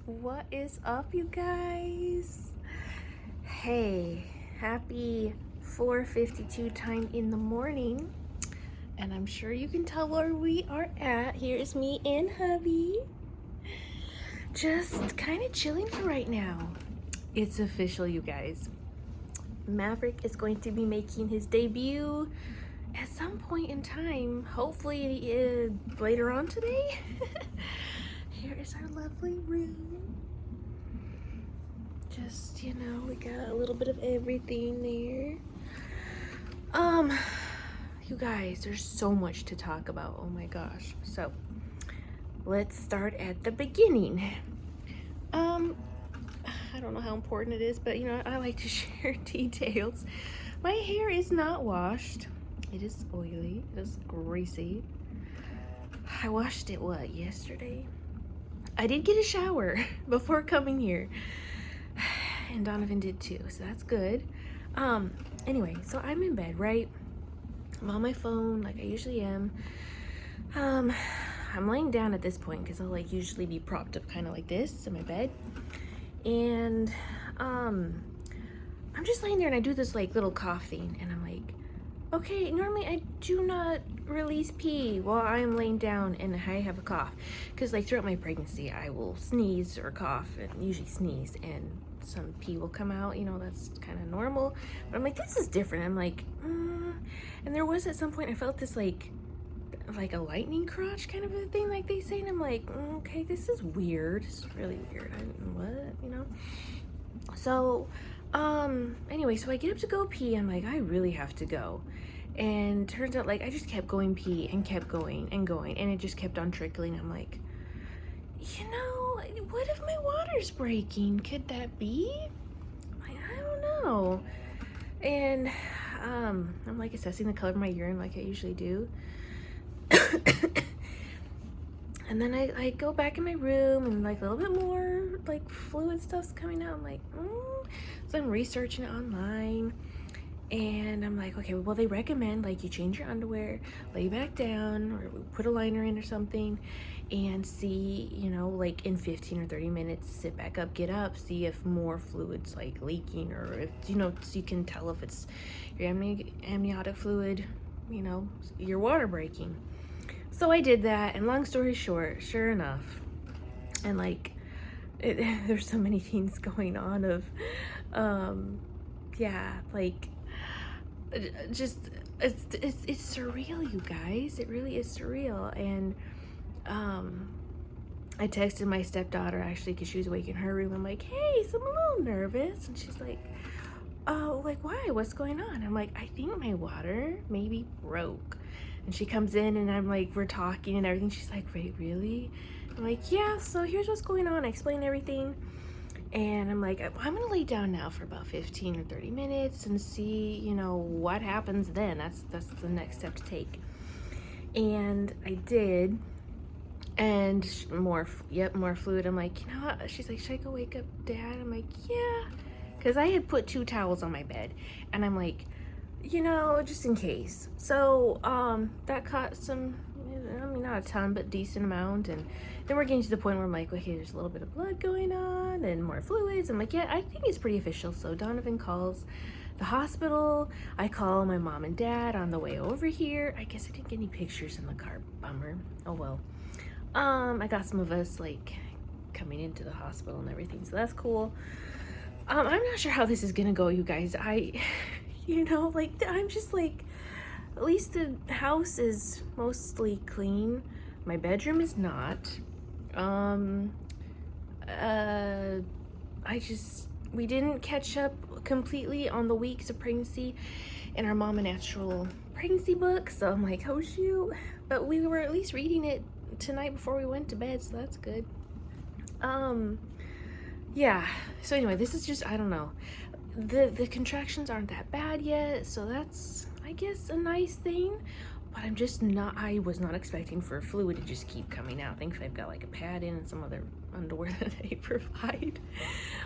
What is up, you guys? Hey, happy 4:52 time in the morning. And I'm sure you can tell where we are at. Here's me and hubby. Just kind of chilling for right now. It's official, you guys. Maverick is going to be making his debut at some point in time. Hopefully later on today. Here is our lovely room. Just, we got a little bit of everything there. You guys, there's so much to talk about. Oh my gosh. So, let's start at the beginning. I don't know how important it is, but I like to share details. My hair is not washed. It is oily. It is greasy. I washed it, yesterday? I did get a shower before coming here. And Donovan did too, so that's good. Anyway, so I'm in bed, right? I'm on my phone like I usually am. I'm laying down at this point because I'll usually be propped up kind of like this in my bed. And I'm just laying there and I do this little cough thing and I'm like, okay, normally I do not release pee while I'm laying down and I have a cough. Because throughout my pregnancy, I will sneeze or cough, and usually sneeze, and some pee will come out, that's kind of normal. But I'm like, this is different. I'm like, and there was at some point I felt this like a lightning crotch kind of a thing, like they say, and I'm like, okay, this is weird. It's really weird. What, So, anyway, so I get up to go pee. I'm like, I really have to go. And turns out, I just kept going pee and kept going and going, and it just kept on trickling. I'm like, what if my water's breaking? Could that be? I don't know. And, I'm assessing the color of my urine like I usually do. And then I go back in my room and a little bit more fluid stuff's coming out. I'm like, So I'm researching it online. And I'm like, okay, well, they recommend you change your underwear, lay back down, or put a liner in or something, and see, in 15 or 30 minutes, sit back up, get up, see if more fluid's leaking, or if, so you can tell if it's your amniotic fluid, your water breaking. So I did that, and long story short, sure enough, and there's so many things going on of, just it's surreal, you guys. It really is surreal. And I texted my stepdaughter actually because she was awake in her room. I'm like, hey, so I'm a little nervous, and she's like, oh, why? What's going on? I'm like, I think my water maybe broke. And she comes in and I'm like, we're talking and everything. She's like, wait, really? I'm like, yeah, so here's what's going on. I explain everything. And I'm like, I'm gonna lay down now for about 15 or 30 minutes and see, what happens then. That's the next step to take. And I did. And more fluid. I'm like, what? She's like, should I go wake up Dad? I'm like, yeah. Because I had put 2 towels on my bed. And I'm like, just in case. So, that caught some, not a ton, but decent amount. And then we're getting to the point where I'm like, okay, there's a little bit of blood going on and more fluids. I'm like, yeah, I think it's pretty official. So Donovan calls the hospital. I call my mom and dad on the way over here. I guess I didn't get any pictures in the car. Bummer. Oh, well. I got some of us, coming into the hospital and everything. So that's cool. I'm not sure how this is gonna go, you guys. I'm just at least the house is mostly clean. My bedroom is not. We didn't catch up completely on the weeks of pregnancy in our Mama Natural pregnancy book, so I'm like, oh shoot. But we were at least reading it tonight before we went to bed, so that's good. Yeah, so anyway, this is just, I don't know, the contractions aren't that bad yet, so that's, I guess, a nice thing. But I was not expecting for fluid to just keep coming out. Thankfully I've got a pad in and some other underwear that they provide.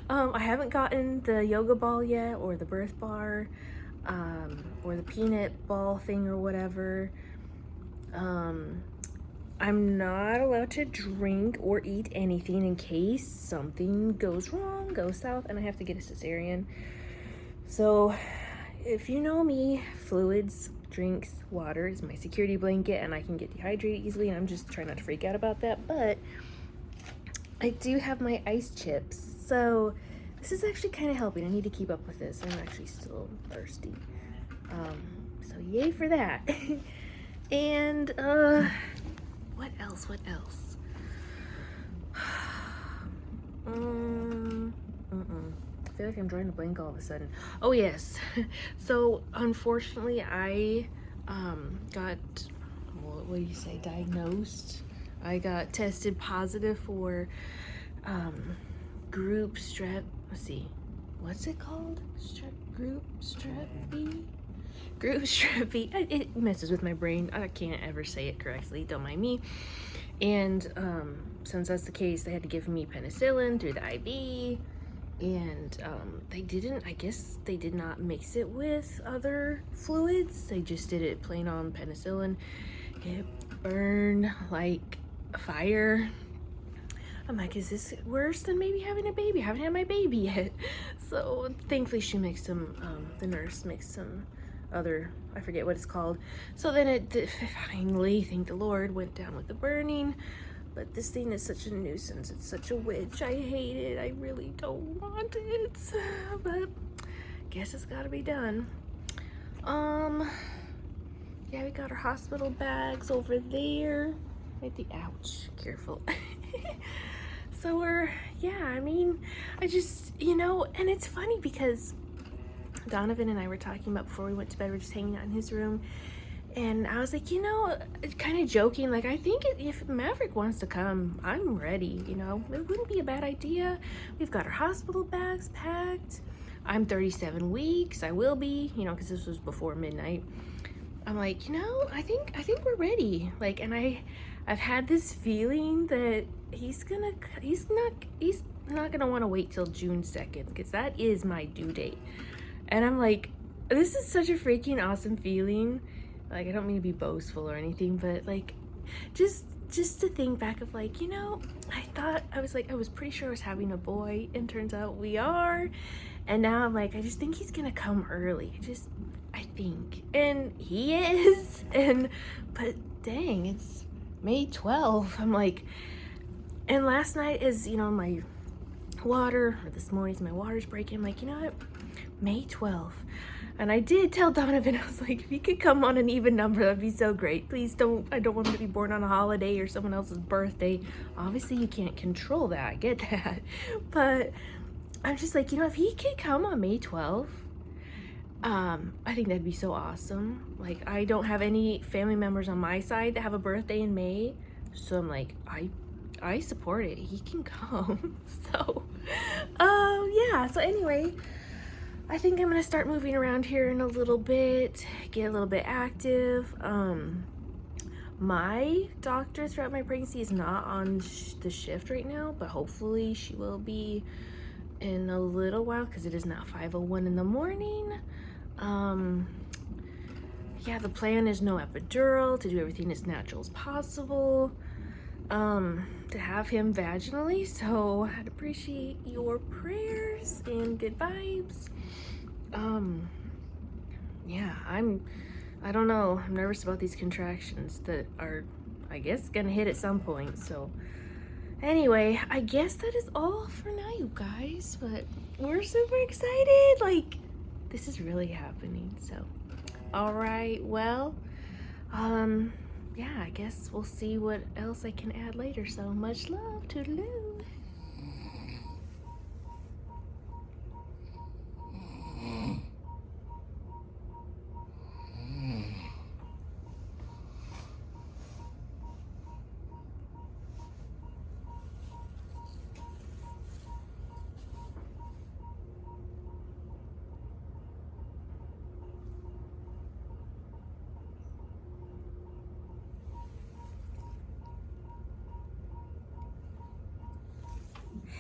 I haven't gotten the yoga ball yet, or the birth bar, or the peanut ball thing or whatever. I'm not allowed to drink or eat anything in case something goes wrong, goes south, and I have to get a cesarean. So if you know me, fluids, drinks, water is my security blanket, and I can get dehydrated easily, and I'm just trying not to freak out about that. But I do have my ice chips, so this is actually kind of helping. I need to keep up with this. I'm actually still thirsty. So yay for that. And what else? I feel like I'm drawing a blank all of a sudden. Oh yes. So unfortunately I got, what do you say, diagnosed. I got tested positive for group strep, let's see, what's it called? Group strep B? Group strep B. It messes with my brain. I can't ever say it correctly, don't mind me. And since that's the case, they had to give me penicillin through the IV. And they didn't, I guess they did not mix it with other fluids. They just did it plain on penicillin. It burned like fire. I'm like, is this worse than maybe having a baby? I haven't had my baby yet. So thankfully she mixed some, the nurse mixed some other, I forget what it's called. So then it finally, thank the Lord, went down with the burning. But this thing is such a nuisance. It's such a witch. I hate it. I really don't want it. But guess it's gotta be done. Yeah, we got our hospital bags over there. Right, the ouch, careful. So I mean, I just, and it's funny because Donovan and I were talking about before we went to bed, we're just hanging out in his room. And I was like, kind of joking, like, I think if Maverick wants to come, I'm ready, it wouldn't be a bad idea. We've got our hospital bags packed. I'm 37 weeks. I will be, because this was before midnight. I'm like, I think we're ready. Like, and I've had this feeling that he's not gonna want to wait till June 2nd, because that is my due date. And I'm like, this is such a freaking awesome feeling. Like, I don't mean to be boastful or anything, but like, just to think back of like, I was pretty sure I was having a boy, and turns out we are. And now I'm like, I just think he's gonna come early. I think, and he is. But dang, it's May 12th. I'm like, and last night is, my water, or this morning's my water's breaking. I'm like, you know what, May 12th. And I did tell Donovan, I was like, if you could come on an even number, that'd be so great. Please don't, I don't want him to be born on a holiday or someone else's birthday. Obviously you can't control that, I get that. But I'm just like, if he could come on May 12th, I think that'd be so awesome. Like, I don't have any family members on my side that have a birthday in May. So I'm like, I support it. He can come. So, yeah. So anyway, I think I'm gonna start moving around here in a little bit, get a little bit active. My doctor throughout my pregnancy is not on the shift right now, but hopefully she will be in a little while, because it is now 5:01 in the morning. Yeah, the plan is no epidural, to do everything as natural as possible, to have him vaginally. So I'd appreciate your prayers and good vibes. Yeah, I don't know, I'm nervous about these contractions that are, I guess, gonna hit at some point. So anyway, I guess that is all for now, you guys, but we're super excited. Like, this is really happening. So all right, well, yeah, I guess we'll see what else I can add later. So much love, toodaloo.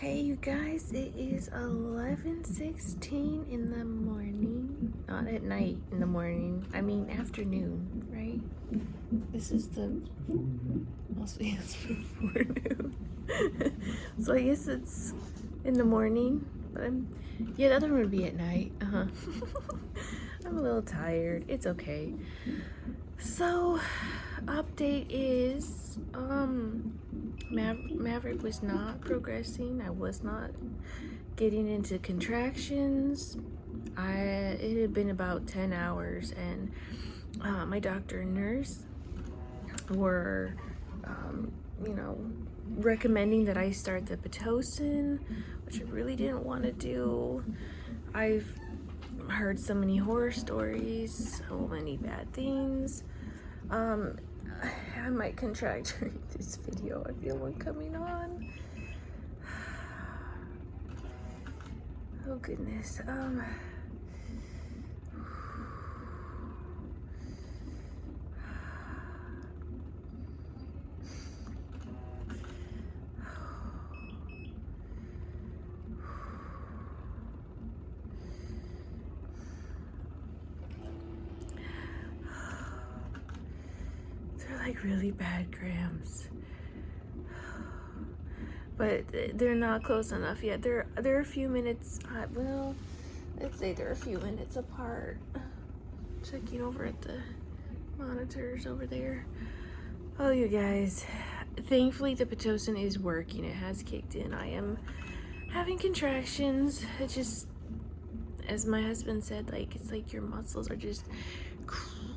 Hey you guys, it is 11:16 in the morning. Not at night, in the morning. I mean afternoon, right? This is the, also, yeah, it's before noon. So I guess it's in the morning, but yeah, the other one would be at night. I'm a little tired. It's okay. So, update is, Maverick was not progressing. I was not getting into contractions. It had been about 10 hours, and my doctor and nurse were, recommending that I start the Pitocin, which I really didn't want to do. I've heard so many horror stories, so many bad things. I might contract during this video. I feel one coming on. Oh goodness. They're like really bad grams, but they're not close enough yet. They're a few minutes. Well, let's say they're a few minutes apart. Checking over at the monitors over there. Oh, you guys. Thankfully, the Pitocin is working. It has kicked in. I am having contractions. It just, as my husband said, like, it's like your muscles are just,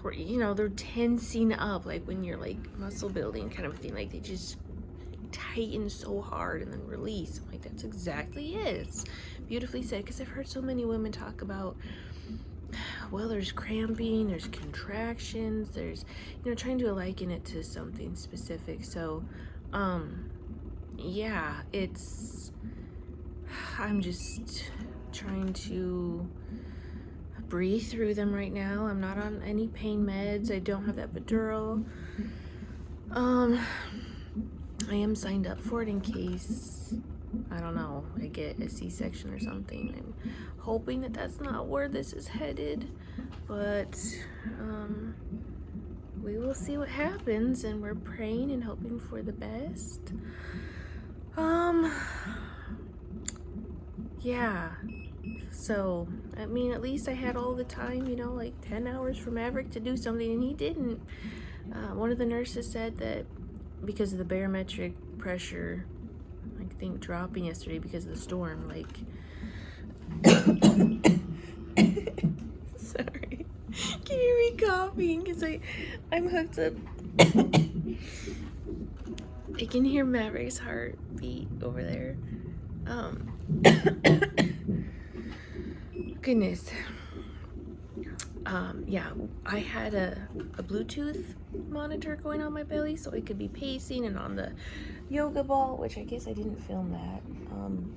they're tensing up, like when you're like muscle building kind of thing. Like they just tighten so hard and then release. I'm like, that's exactly it. It's beautifully said, because I've heard so many women talk about, well, there's cramping, there's contractions, there's, trying to liken it to something specific. So, yeah, I'm just trying to breathe through them right now. I'm not on any pain meds. I don't have that epidural. I am signed up for it in case, I don't know, I get a C-section or something. I'm hoping that that's not where this is headed, but we will see what happens, and we're praying and hoping for the best. Yeah, so I mean, at least I had all the time, like 10 hours for Maverick to do something, and he didn't. One of the nurses said that because of the barometric pressure, I think, dropping yesterday because of the storm, like, sorry, can you hear me coughing? Because I'm hooked up. I can hear Maverick's heartbeat over there. Goodness. Yeah, I had a Bluetooth monitor going on my belly so I could be pacing, and on the yoga ball, which I guess I didn't film that.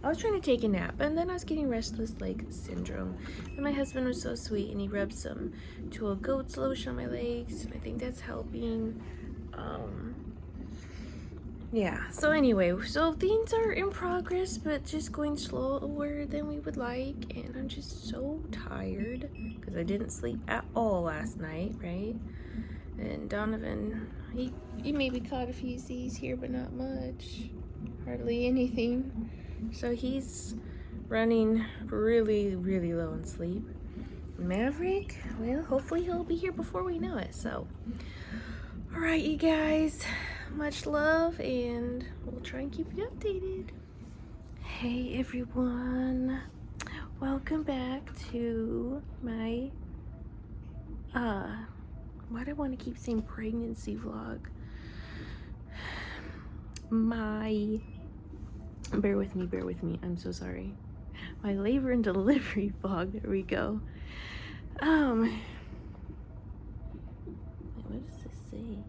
I was trying to take a nap, and then I was getting restless leg syndrome, and my husband was so sweet, and he rubbed some Tool Goat's lotion on my legs, and I think that's helping. Yeah, so anyway, so things are in progress, but just going slower than we would like, and I'm just so tired because I didn't sleep at all last night, right? And Donovan, he maybe caught a few Z's here, but not much, hardly anything. So he's running really, really low in sleep. Maverick, well, hopefully he'll be here before we know it. So, all right, you guys. Much love, and we'll try and keep you updated. Hey everyone, welcome back to my why do I want to keep saying pregnancy vlog? Bear with me, I'm so sorry. My labor and delivery vlog, there we go. What does this say?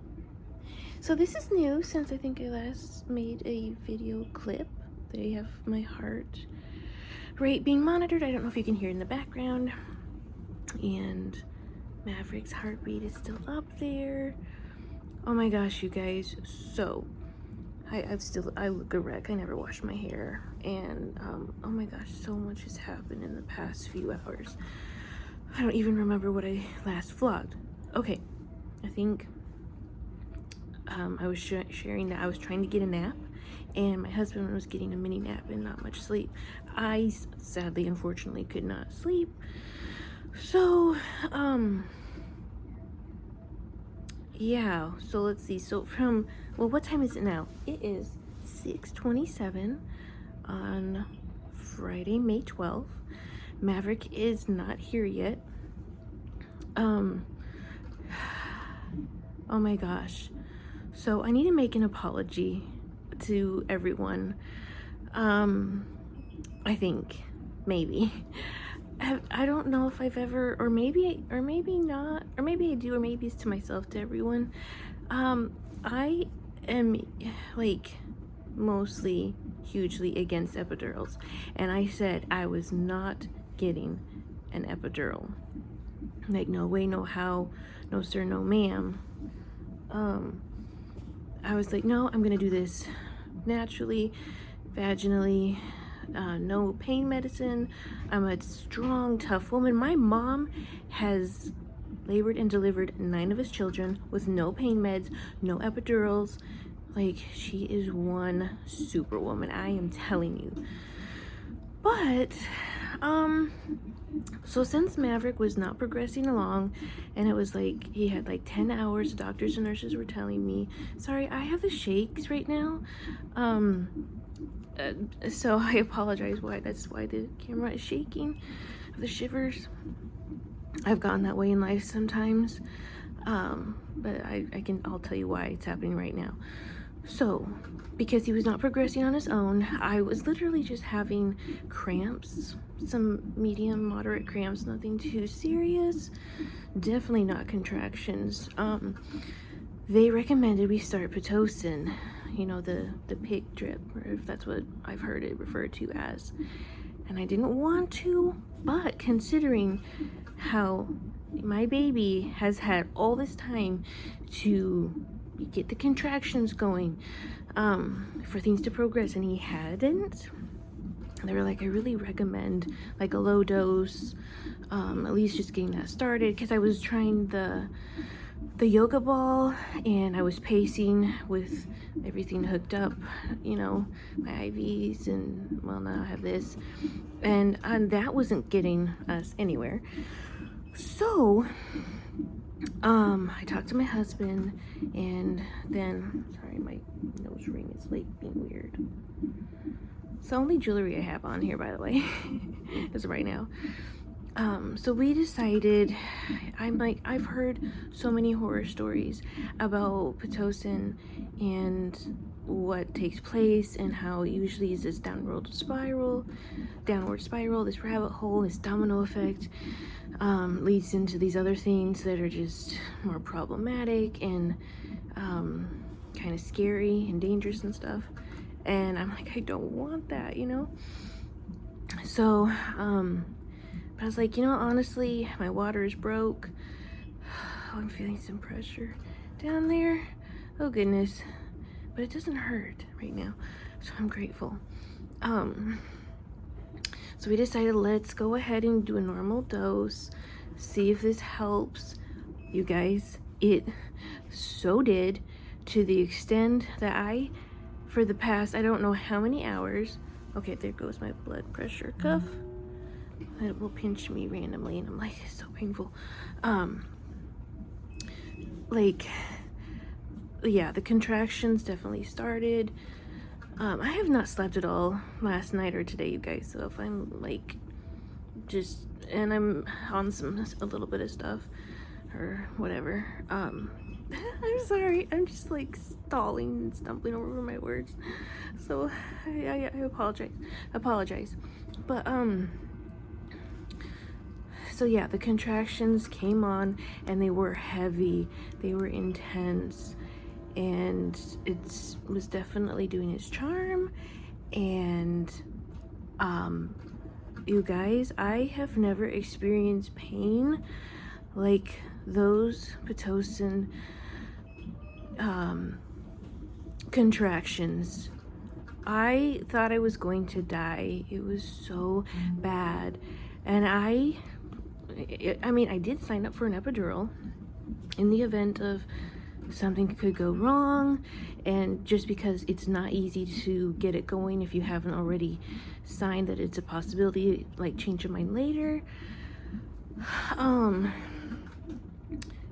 So this is new since I think I last made a video clip. They have my heart rate being monitored. I don't know if you can hear it in the background. And Maverick's heartbeat is still up there. Oh my gosh, you guys. So I look a wreck. I never wash my hair. And oh my gosh, so much has happened in the past few hours. I don't even remember what I last vlogged. Okay, I think I was sharing that I was trying to get a nap, and my husband was getting a mini nap and not much sleep. I sadly, unfortunately, could not sleep. So, yeah, so let's see. So well, what time is it now? It is 6:27 on Friday, May 12th. Maverick is not here yet. Oh my gosh. So I need to make an apology to everyone. I think, maybe. I don't know if I've ever, or maybe not, or maybe I do, or maybe it's to myself, to everyone. I am like mostly hugely against epidurals, and I said I was not getting an epidural. Like, no way, no how, no sir, no ma'am. I was like, no, I'm gonna do this naturally, vaginally, no pain medicine. I'm a strong, tough woman. My mom has labored and delivered 9 of his children with no pain meds, no epidurals. Like, she is one superwoman, I am telling you. But so since Maverick was not progressing along, and it was like he had like 10 hours, doctors and nurses were telling me, sorry, I have the shakes right now. So I apologize that's why the camera is shaking, the shivers. I've gotten that way in life sometimes, but I'll tell you why it's happening right now. So because he was not progressing on his own, I was literally just having cramps, some medium moderate cramps, nothing too serious, definitely not contractions. They recommended we start Pitocin, you know, the pig drip, or if that's what I've heard it referred to as. And I didn't want to, but considering how my baby has had all this time to get the contractions going, for things to progress, and he hadn't, they were like, I really recommend like a low dose, at least just getting that started, because I was trying the yoga ball, and I was pacing with everything hooked up, you know, my IVs, and well, now I have this, and that wasn't getting us anywhere. So I talked to my husband, and then, sorry, my nose ring is like being weird. It's the only jewelry I have on here, by the way, as of right now. So we decided, I've heard so many horror stories about Pitocin and what takes place, and how it usually is this downward spiral, this rabbit hole, this domino effect, leads into these other things that are just more problematic and kind of scary and dangerous and stuff. And I'm like, I don't want that, you know? So, I was like, you know, honestly, my water is broke. Oh, I'm feeling some pressure down there. Oh, goodness. But it doesn't hurt right now, so I'm grateful. So we decided, let's go ahead and do a normal dose, see if this helps. You guys, it so did, to the extent that for the past, I don't know how many hours, okay, there goes my blood pressure cuff. It will pinch me randomly, and I'm like, it's so painful. Like, yeah, the contractions definitely started. I have not slept at all last night or today, you guys, so if I'm like and I'm on a little bit of stuff or whatever, I'm sorry, I'm just like stalling and stumbling over my words, so I apologize, but so yeah, the contractions came on, and they were heavy, they were intense, and it was definitely doing its charm. And you guys, I have never experienced pain like those Pitocin contractions. I thought I was going to die. It was so bad. And I mean, I did sign up for an epidural in the event of something could go wrong, and just because it's not easy to get it going if you haven't already signed that it's a possibility, like change your mind later.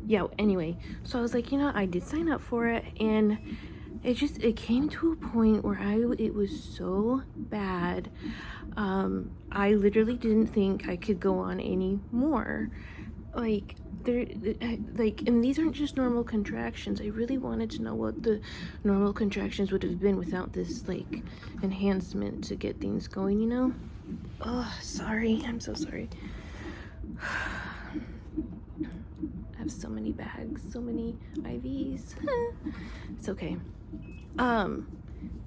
Yeah, anyway, so I was like, I did sign up for it, and it came to a point where it was so bad. I literally didn't think I could go on anymore. Like, and these aren't just normal contractions. I really wanted to know what the normal contractions would have been without this, like, enhancement to get things going. Oh, sorry. I'm so sorry. I have so many bags, so many IVs. It's okay.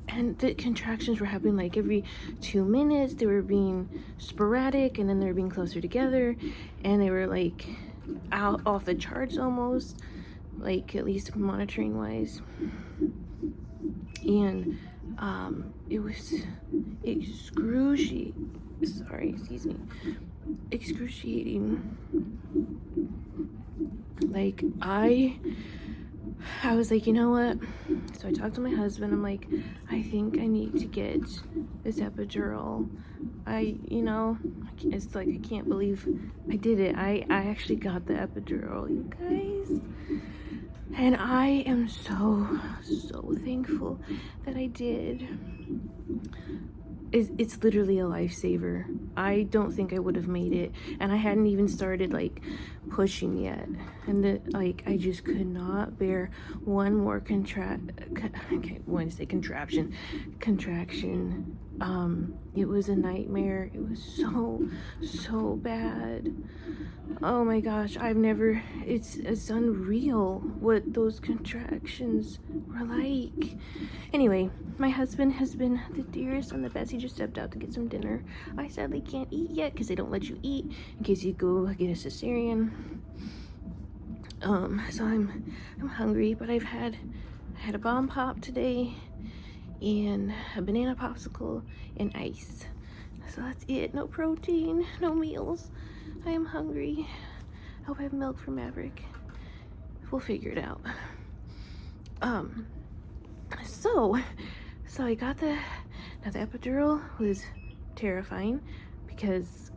And the contractions were happening like every 2 minutes. They were being sporadic, and then they were being closer together, and they were like out off the charts almost, like at least monitoring wise. And it was excruciating. Like, I was like, you know what? So I talked to my husband. I'm like, I think I need to get this epidural. It's like, I can't believe I did it. I actually got the epidural, you guys. And I am so thankful that I did. It's literally a lifesaver. I don't think I would have made it, and I hadn't even started like pushing yet, and I just could not bear one more contraction. It was a nightmare. It was so bad. Oh my gosh, it's unreal what those contractions were like. Anyway, my husband has been the dearest and the best. He just stepped out to get some dinner. I sadly can't eat yet because they don't let you eat in case you go get a cesarean. So I'm hungry, but I had a bomb pop today and a banana popsicle and ice. So that's it. No protein, no meals. I am hungry. I hope I have milk for Maverick. We'll figure it out. So I got the epidural was terrifying because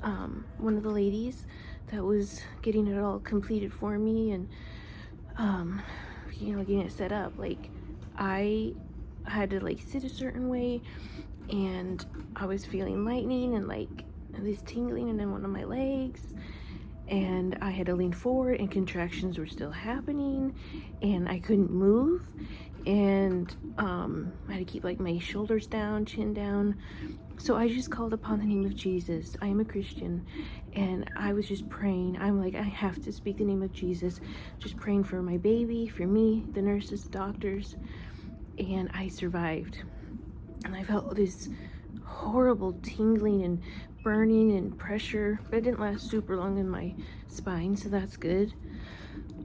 one of the ladies that was getting it all completed for me and getting it set up, like, I had to like sit a certain way, and I was feeling lightning and like this tingling in one of my legs, and I had to lean forward, and contractions were still happening, and I couldn't move, and I had to keep like my shoulders down, chin down. So I just called upon the name of Jesus. I am a Christian, and I was just praying. I'm like, I have to speak the name of Jesus, just praying for my baby, for me, the nurses, the doctors, and I survived. And I felt this horrible tingling and burning and pressure, but it didn't last super long in my spine, so that's good.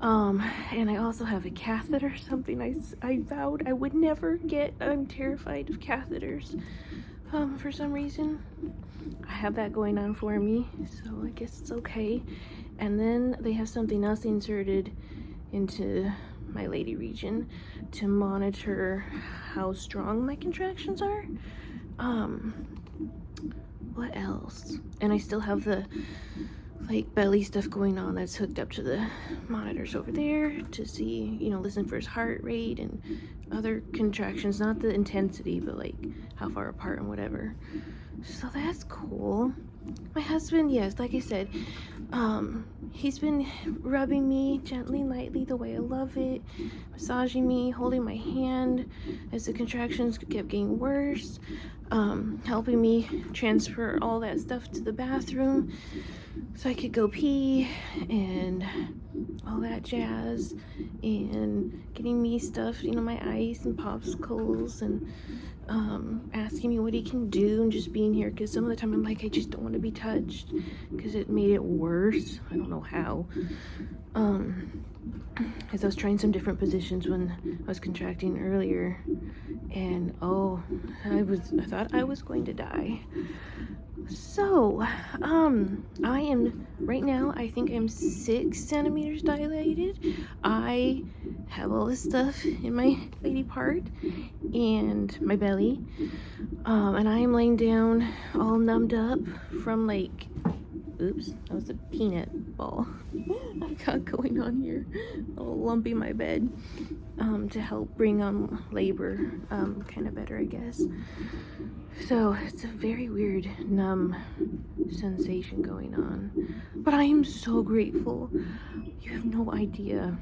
And I also have a catheter, something I vowed I would never get. I'm terrified of catheters. For some reason, I have that going on for me, so I guess it's okay. And then they have something else inserted into my lady region to monitor how strong my contractions are. What else? And I still have the like belly stuff going on that's hooked up to the monitors over there to see, listen for his heart rate and other contractions, not the intensity, but like how far apart and whatever. So that's cool. My husband, yes, like I said, he's been rubbing me gently, lightly, the way I love it, massaging me, holding my hand as the contractions kept getting worse, helping me transfer all that stuff to the bathroom so I could go pee and all that jazz, and getting me stuff, my ice and popsicles, and asking me what he can do, and just being here, because some of the time I'm like, I just don't want to be touched because it made it worse. I don't know how. As I was trying some different positions when I was contracting earlier, and oh, I thought I was going to die. So, I am right now, I think I'm 6 centimeters dilated. I have all this stuff in my lady part and my belly, and I am laying down all numbed up from like, oops, that was a peanut ball I got going on here, a little lumpy in my bed, to help bring on labor, kind of better, I guess. So it's a very weird numb sensation going on, but I am so grateful. You have no idea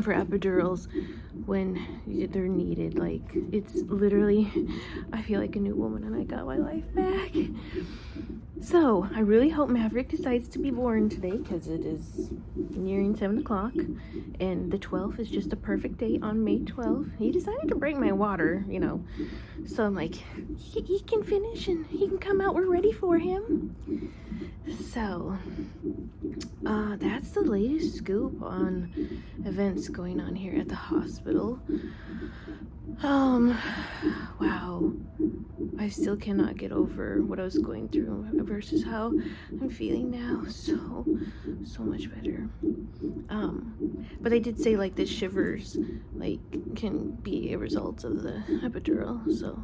for epidurals when they're needed. Like, it's literally, I feel like a new woman and I got my life back. So I really hope Maverick decides to be born today, because it is nearing 7 o'clock and the 12th is just a perfect date on May 12th. He decided to bring my water, you know, so I'm like, he can finish and he can come out, we're ready for him. So that's the latest scoop on events going on here at the hospital. Wow, I still cannot get over what I was going through versus how I'm feeling now. So much better. But they did say like the shivers like can be a result of the epidural. So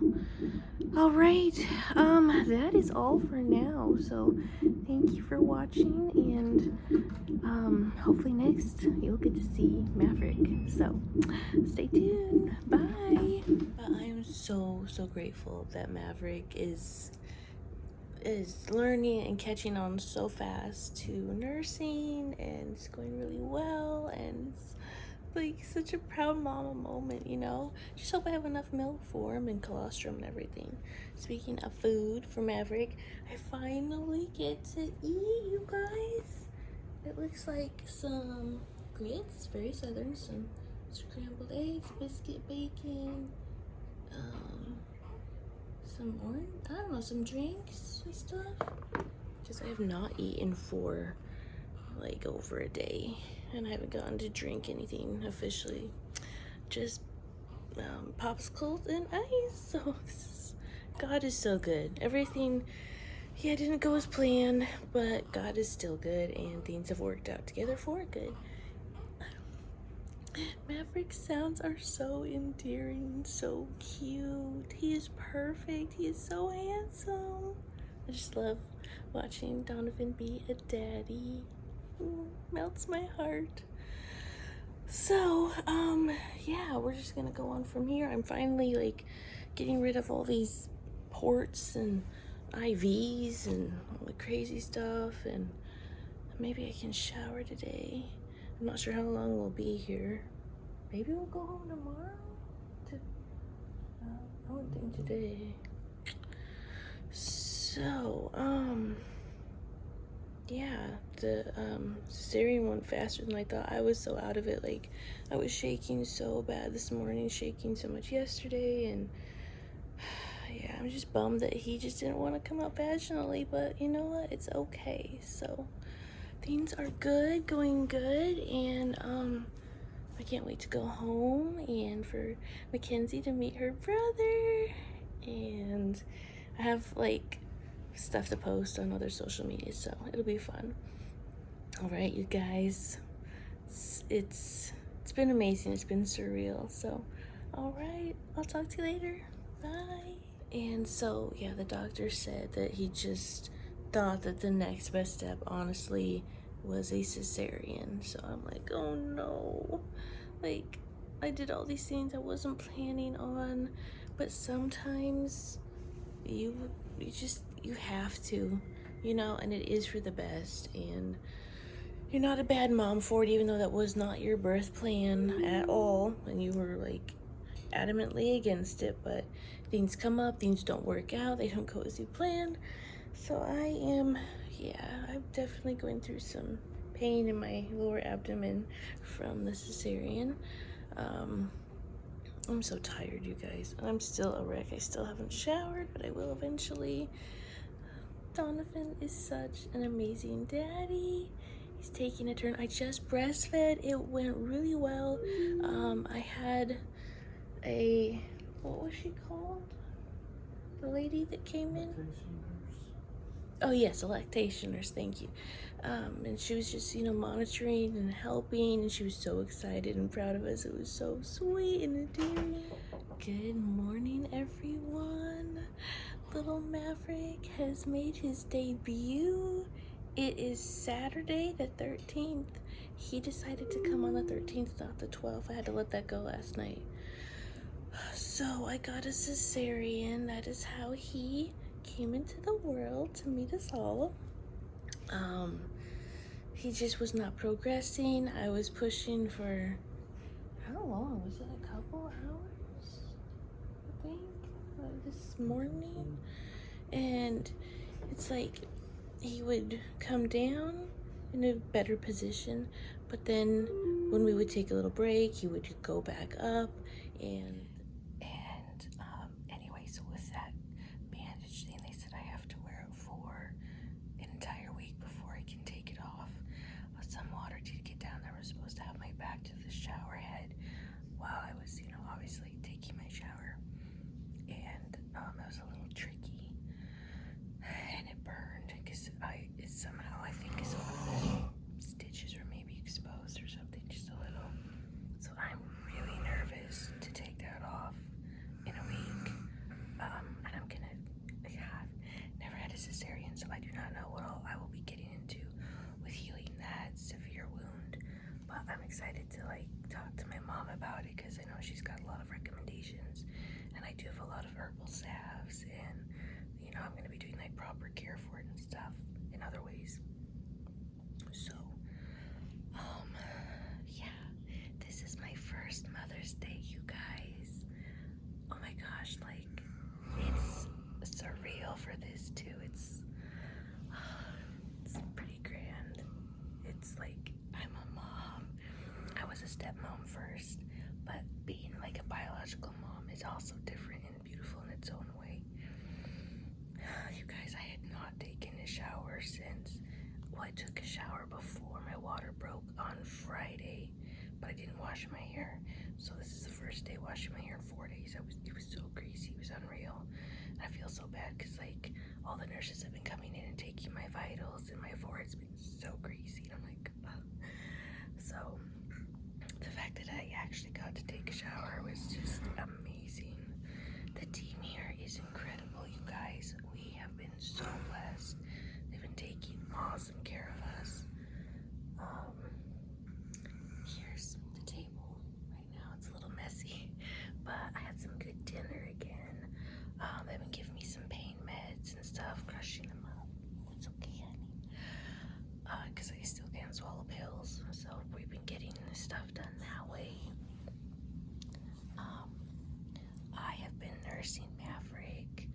all right, that is all for now. So thank you for watching, and hopefully next you'll get to see Maverick. So stay tuned. Bye. I am so grateful that Maverick is learning and catching on so fast to nursing, and it's going really well, and it's like such a proud mama moment, you know. Just hope I have enough milk for him and colostrum and everything. Speaking of food for Maverick, I finally get to eat, you guys. It looks like some grits, very southern, some scrambled eggs, biscuit, bacon, some orange, I don't know, some drinks and stuff. Because I have not eaten for like over a day, and I haven't gotten to drink anything officially. Just popsicles and ice. So God is so good. Everything, yeah, didn't go as planned, but God is still good, and things have worked out together for good. Maverick's sounds are so endearing, so cute. He is perfect. He is so handsome. I just love watching Donovan be a daddy. Melts my heart. So, yeah, we're just gonna go on from here. I'm finally like getting rid of all these ports and IVs and all the crazy stuff, and maybe I can shower today. I'm not sure how long we'll be here. Maybe we'll go home tomorrow? I don't think today. So, yeah, the cesarean went faster than I thought. I was so out of it. Like, I was shaking so bad this morning, shaking so much yesterday, and yeah, I'm just bummed that he just didn't want to come out vaginally, but you know what? It's okay. So things are good, going good, and I can't wait to go home and for Mackenzie to meet her brother, and I have like stuff to post on other social media, so it'll be fun. All right, you guys, it's been amazing. It's been surreal. So all right, I'll talk to you later. Bye. And so yeah, the doctor said that he just thought that the next best step honestly was a cesarean. So I'm like, oh no, like I did all these things I wasn't planning on, but sometimes you have to, you know, and it is for the best, and you're not a bad mom for it, even though that was not your birth plan at all, and you were like adamantly against it. But things come up, things don't work out, they don't go as you planned. So I'm definitely going through some pain in my lower abdomen from the cesarean. I'm so tired, you guys. I'm still a wreck. I still haven't showered, but I will eventually. Donovan is such an amazing daddy, He's taking a turn. I just breastfed. It went really well. I had what was she called? The lady that came in? Oh yes, a lactation nurse, thank you. And she was just, monitoring and helping, and she was so excited and proud of us. It was so sweet and endearing. Good morning, everyone. Little Maverick has made his debut. It is Saturday the 13th. He decided to come on the 13th, not the 12th. I had to let that go last night. So I got a cesarean. That is how he came into the world to meet us all. He just was not progressing. I was pushing for, how long? Was it a couple hours? I think, this morning. And it's like he would come down in a better position, but then when we would take a little break, he would go back up. And anyway, so with that bandage thing, they said I have to wear it for an entire week before I can take it off. Some water did get down there. I was supposed to have my back to the shower head while I was, obviously taking my shower. And it was a little tricky. And it burned because somehow I think some of the stitches were maybe exposed or something, just a little. So I'm really nervous to take that off in a week. And I'm gonna, I've never had a cesarean, so I do not know what all I will be getting into with healing that severe wound. But I'm excited to talk to my mom about it because I know she's got a lot of recommendations, and I do have a lot of herbal salves, and I'm gonna be doing proper care for it and stuff in other ways. So, yeah, this is my first Mother's Day, you guys. Oh my gosh, it's surreal for this too. It's pretty grand. It's I'm a mom. I was a stepmom first, but being a biological mom is also different and beautiful in its own way. You guys, I had not taken a shower since, I took a shower before my water broke on Friday, but I didn't wash my hair. So this is the first day washing my hair in 4 days. It was so greasy, it was unreal. And I feel so bad because all the nurses have been coming in and taking my vitals, and my forehead's been so greasy. And I'm ugh. So the fact that I actually got to take a shower was just amazing. The team here is incredible, you guys. We have been so blessed. They've been taking awesome care of us. Here's the table. Right now it's a little messy, but I had some good dinner again. They've been giving me some pain meds and stuff, crushing them up. It's okay, honey. Because I still can't swallow pills, so we've been getting this stuff done that way. I have been nursing Maverick.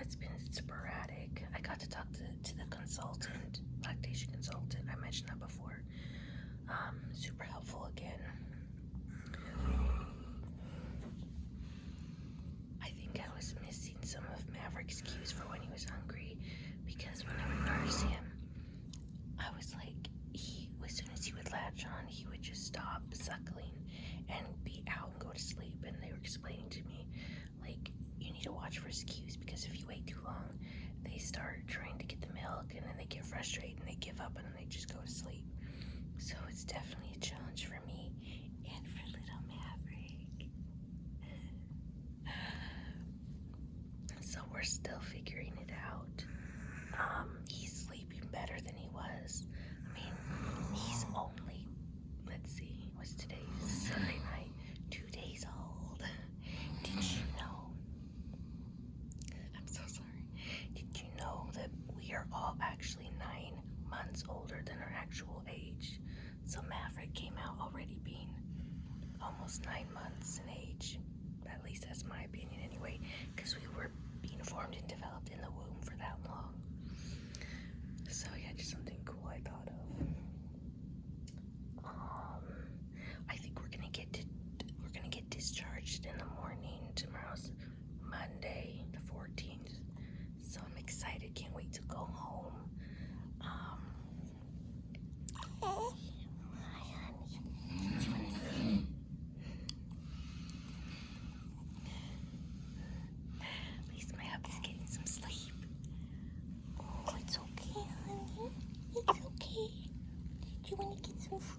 It's been sporadic. I got to talk to the consultant, lactation consultant. I mentioned that before. Super helpful again. I think I was missing some of Maverick's cues for when he was hungry, because when I would nurse him, I was as soon as he would latch on, he would just stop suckling and be out and go to sleep. And they were explaining to me, you need to watch for his cues, because if you wait too long, they start trying to get the milk, and then they get frustrated and they give up, and then they just go to sleep. So it's definitely a challenge for me and for little Maverick. So we're still figuring it out. He's sleeping better than he was. He's only, let's see, what's today? Sunday night, 2 days old. Did you know? I'm so sorry. Did you know that we are all actually 9 months older than our actual age? So Maverick came out already being almost 9 months in age. At least that's my opinion anyway, because we were being formed and developed in the womb for that long. So yeah, just something cool I thought of. I think we're gonna get discharged in the morning. Tomorrow's Monday, the 14th. So I'm excited, can't wait to go home.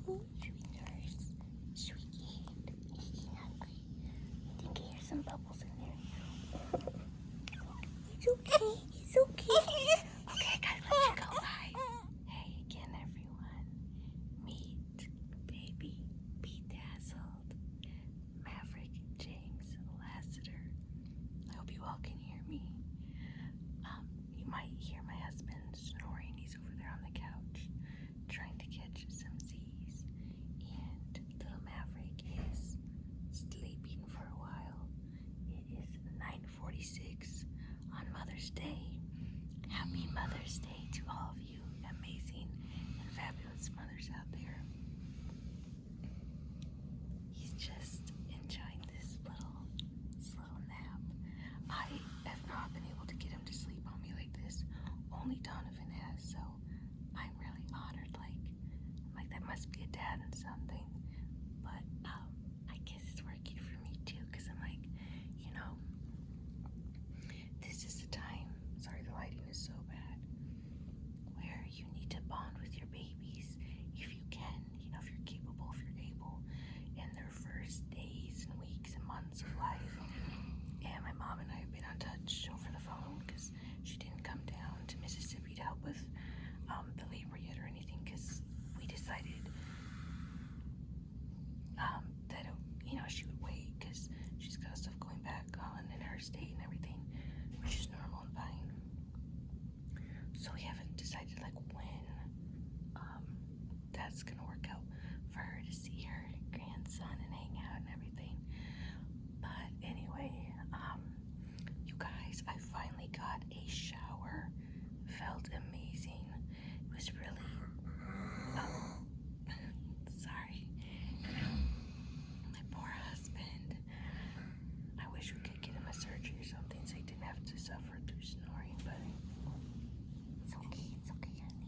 Sweet nurse. Sweet kid. Is he hungry? I think I hear some bubbles in there. It's okay. It's okay. Okay, I gotta let you go. Bye. Hey again, everyone. Meet baby bedazzled Maverick James Lassiter. I hope you all can hear me. You might hear my husband snoring. He's over there on the couch trying to catch some Z's. And little Maverick is sleeping for a while. It is 9:46 on Mother's Day. Happy Mother's Day to all of you amazing and fabulous mothers out there. He's just enjoying this little nap. I have not been able to get him to sleep on me like this. Only Donovan has, so I'm really honored. Like that must be a dad and something. But I guess it's working for me too, because I'm like, this is the time. Sorry, the lighting is so bad. Where you need to bond with your babies if you can, if you're capable, if you're able, in their first days and weeks and months of life. And my mom and I have been in touch over the phone because she didn't come down to Mississippi to help with the labor yet or anything, because we decided that she would wait because she's got stuff going back on in her state and everything, which is normal and fine. So we haven't decided when that's gonna work out for her to see her grandson and hang out and everything. But anyway, you guys, I finally got a shower. Felt amazing. It was really sorry. My poor husband. I wish we could get him a surgery or something so he didn't have to suffer through snoring, but it's okay, honey.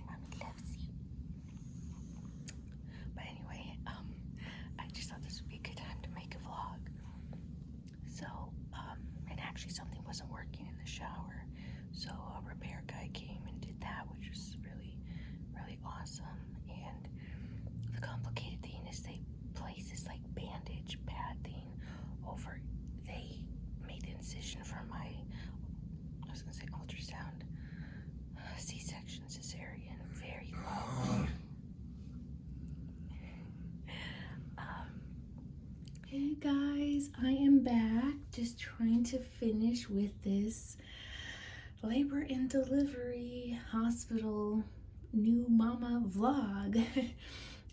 Mommy loves you. But anyway, I just thought this would be a good time to make a vlog. So, and actually something wasn't working in the shower, so a repair guy came and did that, which was really, really awesome. And the complicated thing is they place this bandage pad thing over. They made the incision for my, ultrasound, C-section, cesarean, very low. Hey guys, I am back, just trying to finish with this labor and delivery hospital new mama vlog.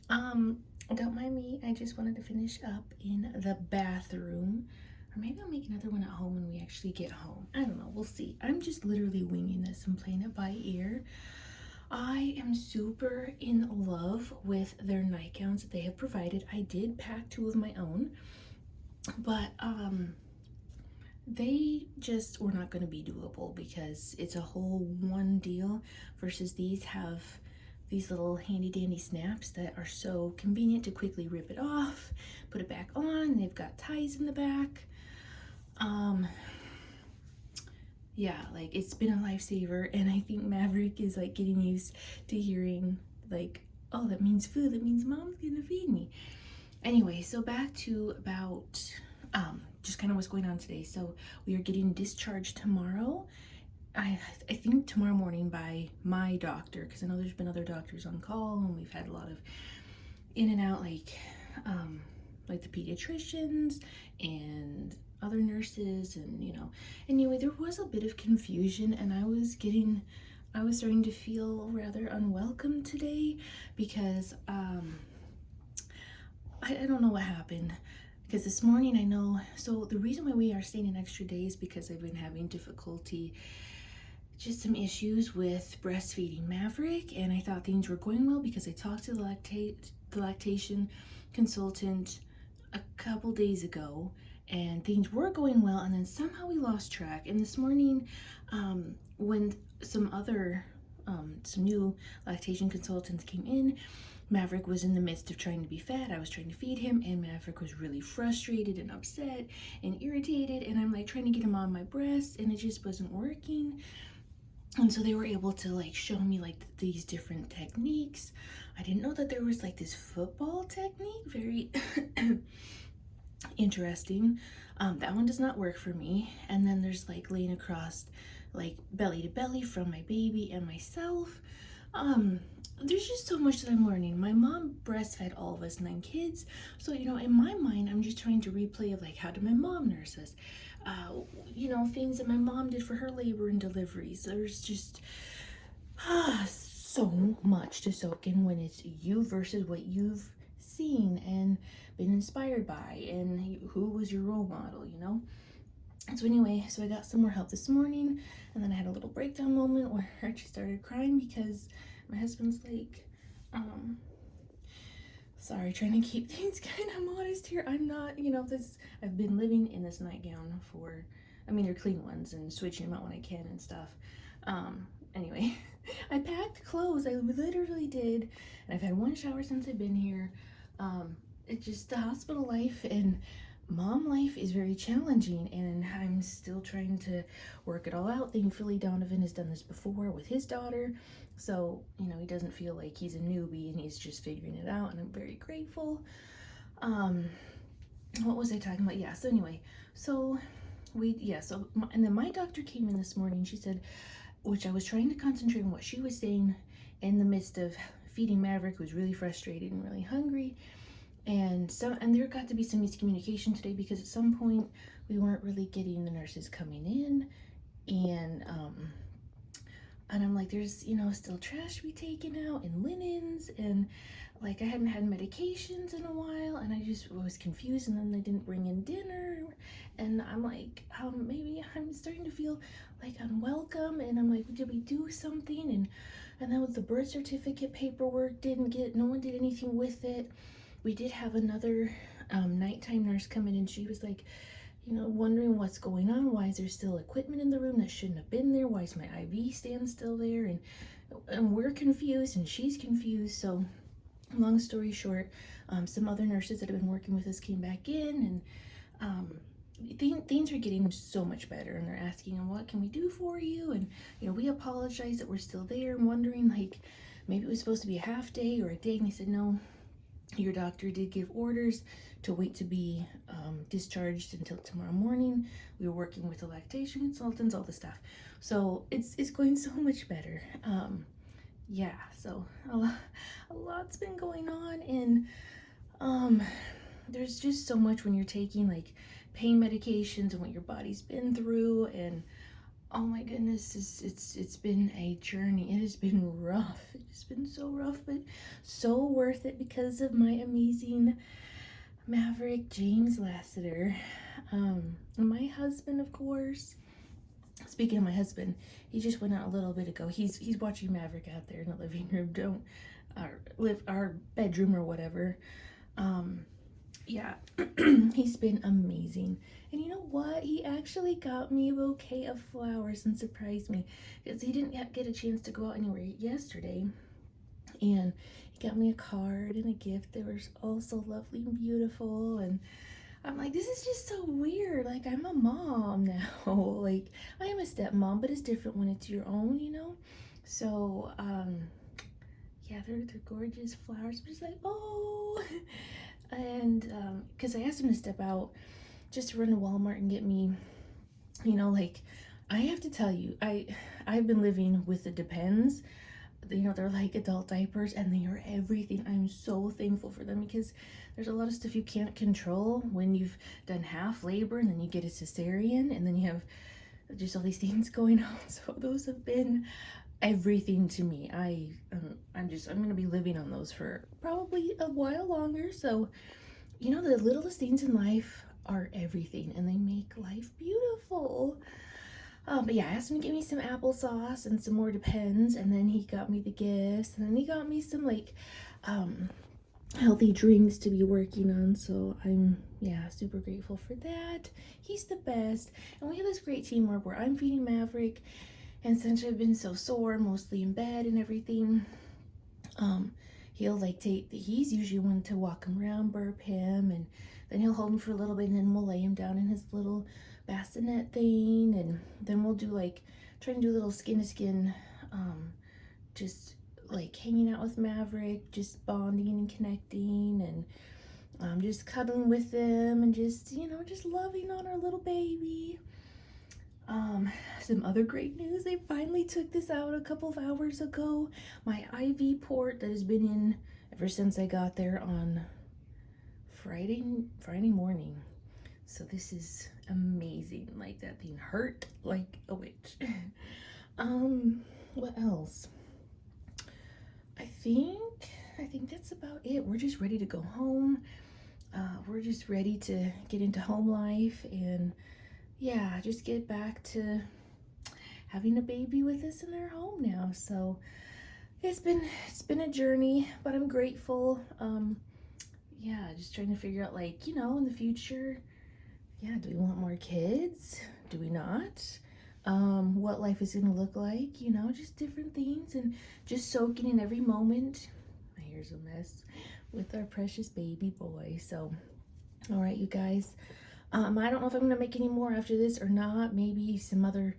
Don't mind me, I just wanted to finish up in the bathroom, or maybe I'll make another one at home when we actually get home. I don't know, we'll see. I'm just literally winging this and playing it by ear. I am super in love with their nightgowns that they have provided. I did pack 2 of my own, but they just were not going to be doable because it's a whole one deal, versus these have these little handy dandy snaps that are so convenient to quickly rip it off, put it back on, and they've got ties in the back. Yeah, it's been a lifesaver, and I think Maverick is getting used to hearing oh, that means food, that means mom's gonna feed me. Anyway, so back to about just kind of what's going on today. So we are getting discharged tomorrow. I think tomorrow morning by my doctor, because I know there's been other doctors on call, and we've had a lot of in and out, like the pediatricians and other nurses, and anyway, there was a bit of confusion, and I was starting to feel rather unwelcome today because I don't know what happened. Because this morning, I know, so the reason why we are staying an extra day is because I've been having difficulty, just some issues with breastfeeding Maverick, and I thought things were going well because I talked to the lactation consultant a couple days ago, and things were going well, and then somehow we lost track. And this morning, when some new lactation consultants came in, Maverick was in the midst of trying to be fed. I was trying to feed him, and Maverick was really frustrated and upset and irritated, and I'm trying to get him on my breast, and it just wasn't working. And so they were able to like show me like these different techniques. I didn't know that there was like this football technique, very interesting. That one does not work for me. And then there's like laying across like belly to belly from my baby and myself. um there's just so much that I'm learning. My mom breastfed all of us 9 kids, so in my mind I'm just trying to replay of like, how did my mom nurse us, things that my mom did for her labor and deliveries. There's just so much to soak in when it's you versus what you've seen and been inspired by, and who was your role model. So anyway, so I got some more help this morning, and then I had a little breakdown moment where I just started crying because my husband's like, sorry, trying to keep things kind of modest here. I'm not, I've been living in this nightgown they're clean ones, and switching them out when I can and stuff. Anyway, I packed clothes, I literally did, and I've had one shower since I've been here. It's just the hospital life and mom life is very challenging, and I'm still trying to work it all out. Thankfully, Donovan has done this before with his daughter, so he doesn't feel like he's a newbie and he's just figuring it out, and I'm very grateful. What was I talking about? Yeah, so anyway, and then my doctor came in this morning. She said, which I was trying to concentrate on what she was saying in the midst of feeding Maverick, who was really frustrated and really hungry. And there got to be some miscommunication today, because at some point we weren't really getting the nurses coming in, and I'm like, there's still trash to be taken out and linens, and like I hadn't had medications in a while, and I just was confused. And then they didn't bring in dinner, and I'm like, maybe I'm starting to feel like unwelcome, and I'm like, did we do something? And then with the birth certificate paperwork, no one did anything with it. We did have another nighttime nurse come in, and she was like, wondering what's going on. Why is there still equipment in the room that shouldn't have been there? Why is my IV stand still there? And we're confused, and she's confused. So long story short, some other nurses that have been working with us came back in, and things are getting so much better, and they're asking, what can we do for you? And we apologize that we're still there, and wondering like maybe it was supposed to be a half day or a day, and they said, no, your doctor did give orders to wait to be discharged until tomorrow morning. We were working with the lactation consultants, all the stuff. So it's going so much better. Yeah, so a lot's been going on, and there's just so much when you're taking like pain medications and what your body's been through, and oh my goodness, it's been a journey. It has been rough. It's been so rough, but so worth it because of my amazing Maverick James Lassiter. My husband, of course. Speaking of my husband, he just went out a little bit ago. He's watching Maverick out there in the living room, our bedroom or whatever. Yeah, he's been amazing. And you know what? He actually got me a bouquet of flowers and surprised me, because he didn't get a chance to go out anywhere yesterday. And he got me a card and a gift that was all so lovely and beautiful. And I'm like, this is just so weird. Like, I'm a mom now. Like, I am a stepmom, but it's different when it's your own. So, yeah, they're gorgeous flowers. I'm just like, oh. And because I asked him to step out just to run to Walmart and get me, like, I have to tell you, I've been living with the Depends. They're like adult diapers, and they are everything. I'm so thankful for them, because there's a lot of stuff you can't control when you've done half labor, and then you get a cesarean, and then you have just all these things going on. So those have been everything to me. I'm gonna be living on those for probably a while longer. So the littlest things in life are everything, and they make life beautiful. But yeah, I asked him to get me some applesauce and some more Depends, and then he got me the gifts, and then he got me some like healthy drinks to be working on. So I'm super grateful for that. He's the best, and we have this great teamwork where I'm feeding Maverick, and since I've been so sore, mostly in bed and everything, he'll like he's usually one to walk him around, burp him, and then he'll hold him for a little bit, and then we'll lay him down in his little bassinet thing, and then we'll do like, try and do a little skin to skin, just like hanging out with Maverick, just bonding and connecting, and just cuddling with them, and just, you know, just loving on our little baby. Some other great news, they finally took this out a couple of hours ago. My IV port that has been in ever since I got there on Friday morning. So this is amazing. Like, that thing hurt like a witch. What else? I think that's about it. We're just ready to go home. We're just ready to get into home life, and yeah, just get back to having a baby with us in our home now. So it's been a journey, but I'm grateful. Yeah, just trying to figure out, like, you know, in the future, yeah, do we want more kids? Do we not? What life is gonna look like, you know, just different things, and just soaking in every moment. My hair's a mess with our precious baby boy. So, all right, you guys. I don't know if I'm gonna make any more after this or not. Maybe some other.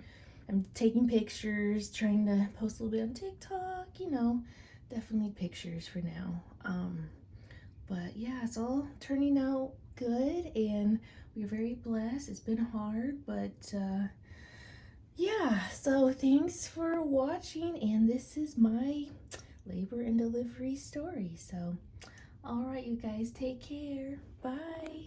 I'm taking pictures, trying to post a little bit on TikTok. You know, definitely pictures for now. But yeah, it's all turning out good, and we're very blessed. It's been hard, but yeah. So thanks for watching, and this is my labor and delivery story. So, all right, you guys, take care. Bye.